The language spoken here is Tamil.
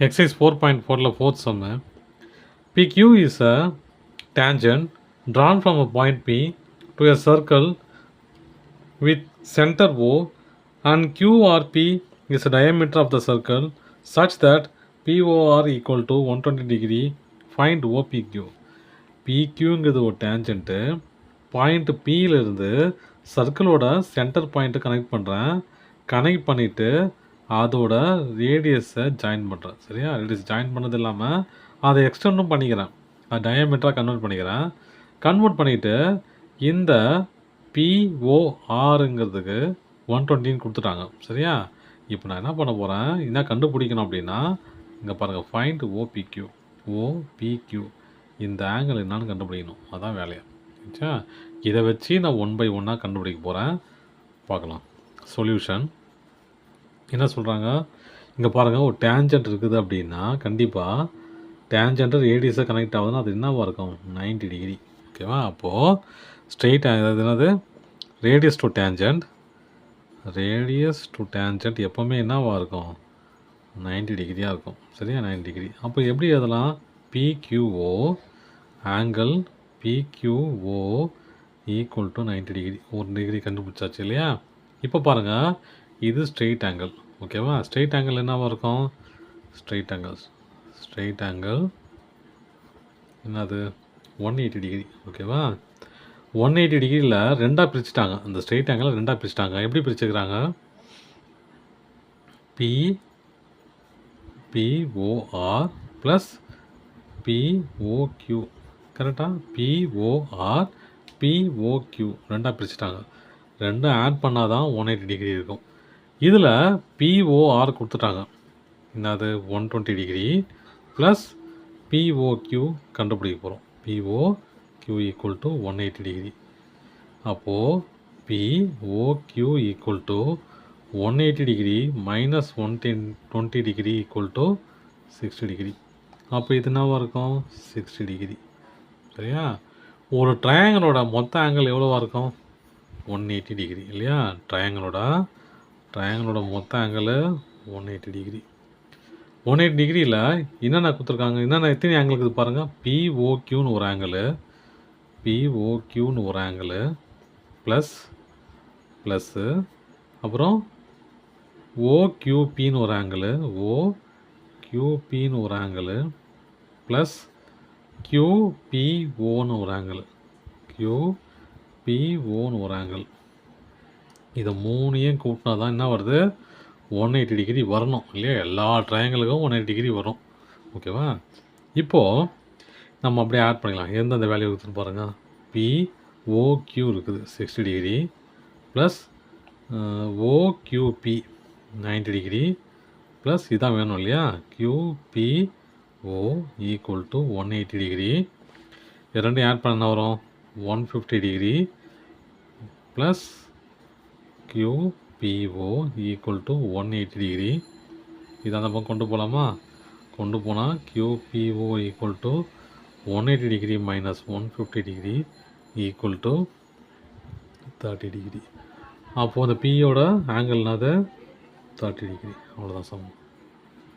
Exercise 4.4 fourth sum. PQ is a tangent drawn from a point P to a circle with center O, and QRP is the diameter of the circle such that POR equal to 120 degree. Find OPQ. PQங்கிறது ஒரு டேஞ்சண்ட்டு பாயிண்ட் பியிலிருந்து சர்க்கிளோட சென்டர் பாயிண்ட்டை கனெக்ட் பண்ணுறேன். கனெக்ட் பண்ணிவிட்டு அதோட ரேடியஸை ஜாயின் பண்ணுறேன். சரியா? ரேடியஸ் ஜாயின் பண்ணது இல்லாமல் அதை எக்ஸ்டெண்டும் பண்ணிக்கிறேன். அது டயாமீட்டராக கன்வெர்ட் பண்ணிக்கிறேன். கன்வெர்ட் பண்ணிவிட்டு இந்த PORங்கிறதுக்கு 120ன்னு கொடுத்துட்டாங்க. சரியா? இப்போ நான் என்ன பண்ண போகிறேன், என்ன கண்டுபிடிக்கணும் அப்படின்னா, இங்கே பாருங்கள், ஃபைண்ட் OPQ. OPQ இந்த ஆங்கிள் என்னான்னு கண்டுபிடிக்கணும். அதான் வேலையா. சரிச்சா? இதை வச்சு நான் 1/1 கண்டுபிடிக்க போகிறேன். பார்க்கலாம். சொல்யூஷன் என்ன சொல்கிறாங்க, இங்கே பாருங்கள், ஒரு டேஞ்சன்ட் இருக்குது அப்படின்னா கண்டிப்பாக டேஞ்சன்ட்டு ரேடியஸை கனெக்ட் ஆகுதுன்னா அது என்னவாக இருக்கும், 90 டிகிரி. ஓகேவா? அப்போது ஸ்ட்ரெயிட் என்னது, ரேடியஸ் டு டேஞ்சன்ட் எப்போவுமே என்னவாக இருக்கும், 90 டிகிரியாக இருக்கும். சரியா? 90 டிகிரி. அப்போ எப்படி அதெல்லாம் PQO angle PQO equal to 90 degree. 1 degree கண்டுபிடிச்சாச்சு இல்லையா? இப்போ பாருங்கள், இது ஸ்ட்ரெயிட் ஆங்கிள். ஓகேவா? ஸ்ட்ரெயிட் ஆங்கிள் என்னவாக இருக்கும், ஸ்ட்ரெயிட் ஆங்கிள் என்னது, 180 டிகிரி. ஓகேவா? 180 டிகிரியில் ரெண்டாக பிரிச்சுட்டாங்க. அந்த ஸ்ட்ரெயிட் ஆங்கிள் ரெண்டாக பிரிச்சுட்டாங்க. எப்படி பிரிச்சுக்கிறாங்க, POR ப்ளஸ் POQ. கரெக்டாக? POQ ரெண்டாக பிரிச்சுட்டாங்க. ரெண்டும் ஆட் பண்ணால் தான் 180 டிகிரி இருக்கும். இதில் POR கொடுத்துட்டாங்க. என்னது, 120 டிகிரி ப்ளஸ் POQ கண்டுபிடிக்க போகிறோம். POQ equal to 180 degree. அப்போது POQ equal to 180 degree minus 120 degree equal to 60 degree. அப்போ இது என்னவாக இருக்கும், 60 டிகிரி. சரியா? ஒரு ட்ரையாங்கிளோட மொத்த ஆங்கிள் எவ்வளோவா இருக்கும், 180 டிகிரி இல்லையா? ட்ரையாங்கிளோட மொத்த ஆங்கிள் 180 டிகிரி. 180 டிகிரியில் என்னென்ன கொடுத்துருக்காங்க, என்னென்ன எத்தனை ஆங்கிள் இருக்குது பாருங்கள். POQன்னு ஒரு ஆங்கிள் ப்ளஸ்ஸு, அப்புறம் OQPன்னு ஒரு ஆங்கிள் ப்ளஸ் QPOன்னு ஒரு ஆங்கிள். இதை மூணையும் கூட்டினா தான் என்ன வருது, 180 டிகிரி வரணும் இல்லையா? எல்லா ட்ரையாங்கிளுக்கும் 180 டிகிரி வரும். ஓகேவா? இப்போது நம்ம அப்படியே ஆட் பண்ணிக்கலாம். எந்தெந்த வேல்யூ இருக்குதுன்னு பாருங்கள். POQ இருக்குது 60 degree plus OQP 90 degree plus இதான் வேணும் இல்லையா, QPO ஈக்குவல் டு 180 டிகிரி. இது ரெண்டும் ஆட் பண்ண வரும் 150 degree plus QPO equal to 180 degree. இதை அந்த பக்கம் கொண்டு போகலாமா? கொண்டு போனால் QPO equal to 180 degree minus 150 degree equal to 30 degree. அப்போது அந்த பியோட ஆங்கிள்னாது 30 டிகிரி. அவ்வளோதான் சமம்.